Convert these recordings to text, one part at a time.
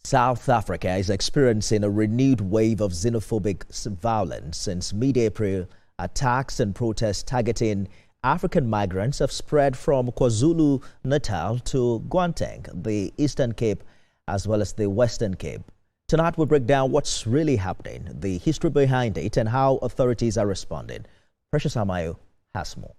South Africa is experiencing a renewed wave of xenophobic violence since mid-April. Attacks and protests targeting African migrants have spread from KwaZulu-Natal to Gauteng, the Eastern Cape, as well as the Western Cape. Tonight we'll break down what's really happening, the history behind it, and how authorities are responding. Precious Amayo has more.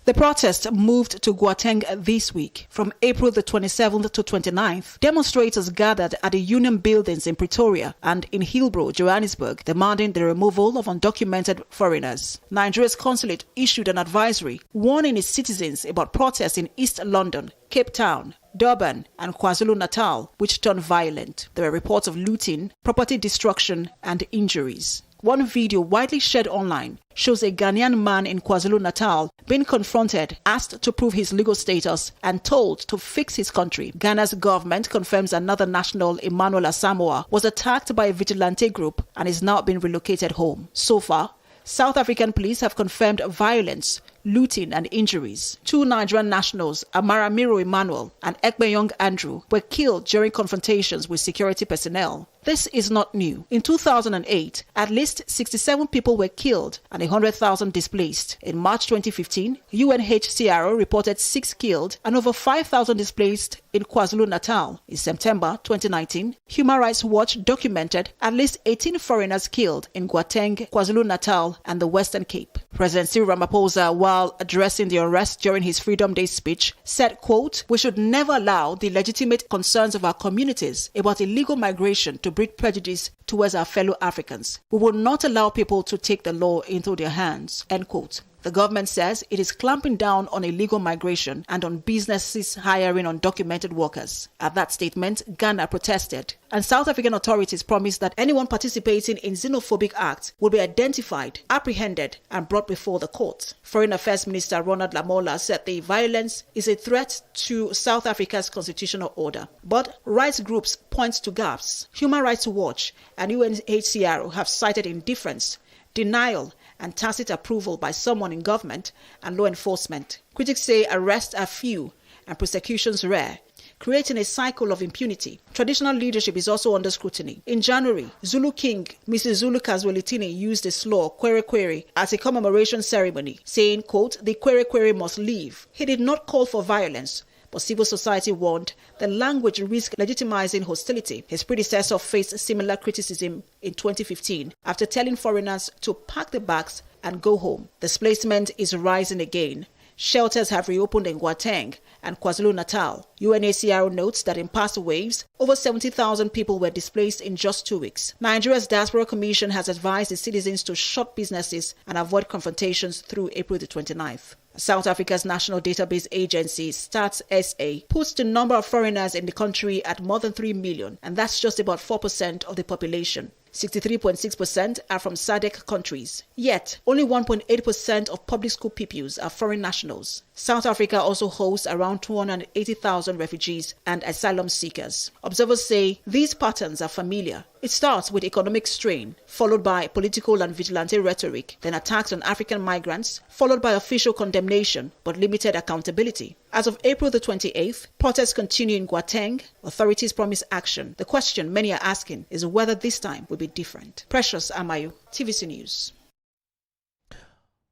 The protest moved to Gauteng this week. From April the 27th to 29th, demonstrators gathered at the Union buildings in Pretoria and in Hillbrow, Johannesburg, demanding the removal of undocumented foreigners. Nigeria's consulate issued an advisory warning its citizens about protests in East London, Cape Town, Durban and KwaZulu-Natal, which turned violent. There were reports of looting, property destruction and injuries. One video widely shared online shows a Ghanaian man in KwaZulu-Natal being confronted, asked to prove his legal status, and told to fix his country. Ghana's government confirms another national, Emmanuel Asamoah, was attacked by a vigilante group and is now being relocated home. So far, South African police have confirmed violence, looting and injuries. 2 Nigerian nationals, Amaramiro Emmanuel and Ekpeyong Andrew, were killed during confrontations with security personnel. This is not new. In 2008, at least 67 people were killed and 100,000 displaced. In March 2015, UNHCR reported 6 killed and over 5,000 displaced in KwaZulu-Natal. In September 2019, Human Rights Watch documented at least 18 foreigners killed in Gauteng, KwaZulu-Natal and the Western Cape. President Cyril Ramaphosa, while addressing the unrest during his Freedom Day speech, said, quote, "We should never allow the legitimate concerns of our communities about illegal migration to breed prejudice towards our fellow Africans. We will not allow people to take the law into their hands," end quote. The government says it is clamping down on illegal migration and on businesses hiring undocumented workers. At that statement, Ghana protested, and South African authorities promised that anyone participating in xenophobic acts will be identified, apprehended, and brought before the court. Foreign Affairs Minister Ronald Lamola said the violence is a threat to South Africa's constitutional order. But rights groups point to gaps. Human Rights Watch and UNHCR have cited indifference, denial, and tacit approval by someone in government and law enforcement. Critics say arrests are few and prosecutions rare, creating a cycle of impunity. Traditional leadership is also under scrutiny. In January, Zulu King Mrs. Zulu Kazwelithini used the slur "Kwere Kwere" at a commemoration ceremony, saying, quote, "The Kwere Kwere must leave." He did not call for violence, but civil society warned the language risked legitimizing hostility. His predecessor faced similar criticism in 2015 after telling foreigners to pack the bags and go home. Displacement is rising again. Shelters have reopened in Gauteng and KwaZulu-Natal. UNHCR notes that in past waves, over 70,000 people were displaced in just 2 weeks. Nigeria's Diaspora Commission has advised its citizens to shut businesses and avoid confrontations through April the 29th. South Africa's National Database Agency, Stats SA, puts the number of foreigners in the country at more than 3 million, and that's just about 4% of the population. 63.6% are from SADC countries. Yet, only 1.8% of public school pupils are foreign nationals. South Africa also hosts around 280,000 refugees and asylum seekers. Observers say these patterns are familiar. It starts with economic strain, followed by political and vigilante rhetoric, then attacks on African migrants, followed by official condemnation but limited accountability. As of April the 28th, protests continue in Gauteng. Authorities promise action. The question many are asking is whether this time will be different. Precious Amayo, TVC News.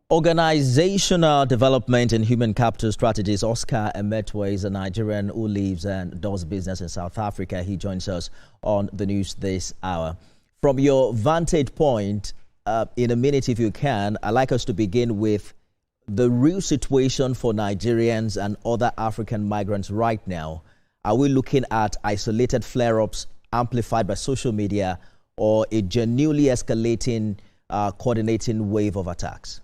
Organizational Development and Human Capital Strategist Oscar Emetwe is a Nigerian who lives and does business in South Africa. He joins us on the news this hour. From your vantage point, in a minute if you can, I'd like us to begin with the real situation for Nigerians and other African migrants right now. Are we looking at isolated flare-ups amplified by social media or a genuinely escalating, coordinating wave of attacks?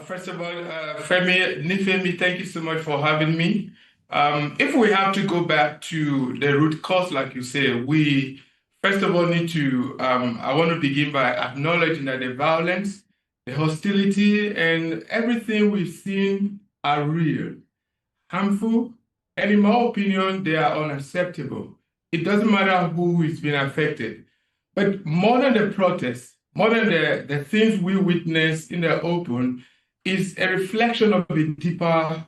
First of all, Nifemi, thank you so much for having me. If we have to go back to the root cause, like you say, we first of all need to, I want to begin by acknowledging that the violence, the hostility, and everything we've seen are real, harmful, and in my opinion, they are unacceptable. It doesn't matter who is being affected. But more than the protests, more than the things we witness in the open, is a reflection of the deeper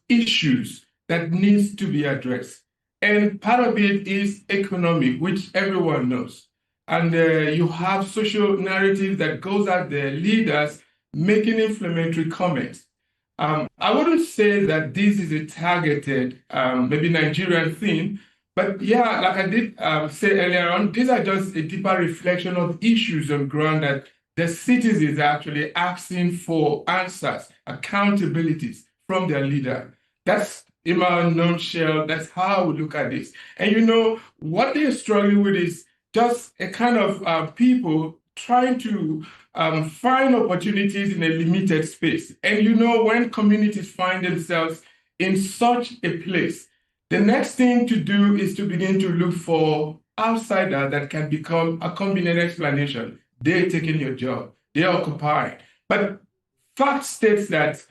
issues that needs to be addressed. And part of it is economic, which everyone knows. And you have social narrative that goes out there, leaders making inflammatory comments. I wouldn't say that this is a targeted, maybe Nigerian thing, but yeah, like I did say earlier on, these are just a deeper reflection of issues on ground that the citizens are actually asking for answers, accountabilities from their leader. That's in my nutshell, that's how we look at this. And you know, what they're struggling with is just a kind of people trying to find opportunities in a limited space. And you know, when communities find themselves in such a place, the next thing to do is to begin to look for outsiders that can become a convenient explanation. They're taking your job, they're occupying. But fact states that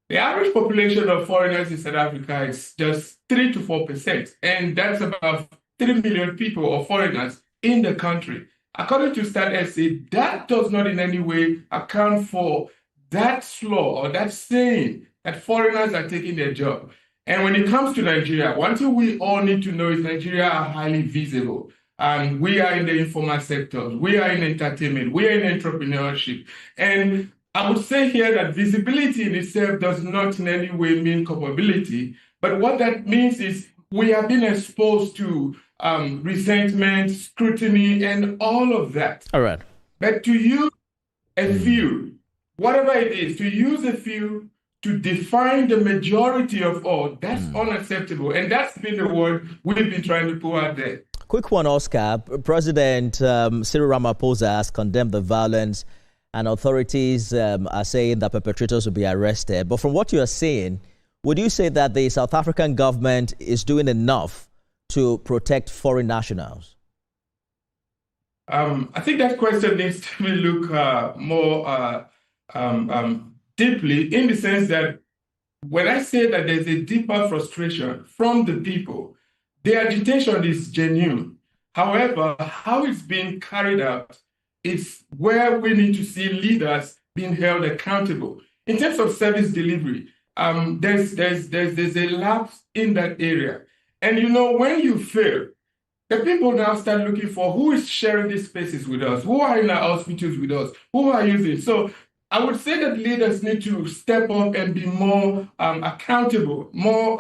the average population of foreigners in South Africa is just 3 to 4%, and that's about 3 million people or foreigners in the country. According to StatSA, that does not in any way account for that slaw or that saying that foreigners are taking their job. And when it comes to Nigeria, one thing we all need to know is Nigeria are highly visible. And we are in the informal sectors, we are in entertainment, we are in entrepreneurship. And I would say here that visibility in itself does not in any way mean culpability, but what that means is we have been exposed to resentment, scrutiny, and all of that. All right. But to use a few, whatever it is, to use a few to define the majority of all, that's unacceptable. And that's been the word we've been trying to put out there. Quick one, Oscar. President Cyril Ramaphosa has condemned the violence, and authorities are saying that perpetrators will be arrested. But from what you are saying, would you say that the South African government is doing enough to protect foreign nationals? I think that question needs to be looked more deeply, in the sense that when I say that there's a deeper frustration from the people, the agitation is genuine. However, how it's being carried out is where we need to see leaders being held accountable. In terms of service delivery, there's a lapse in that area. And you know, when you fail, the people now start looking for who is sharing these spaces with us, who are in our hospitals with us, who are using. So I would say that leaders need to step up and be more accountable, more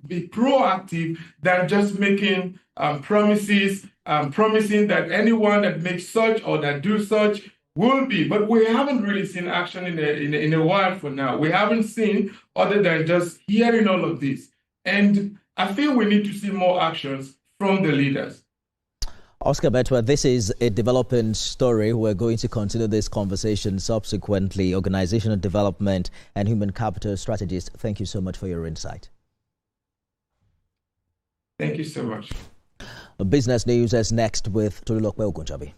be proactive than just making promises, promising that anyone that makes such or that do such will be. But we haven't really seen action in a while for now. We haven't seen other than just hearing all of this. And I feel we need to see more actions from the leaders. Oscar Betwa, this is a developing story. We're going to continue this conversation subsequently. Organizational development and human capital strategist, thank you so much for your insight. Thank you so much. Business News is next with Tolulokwe Ogunjobi.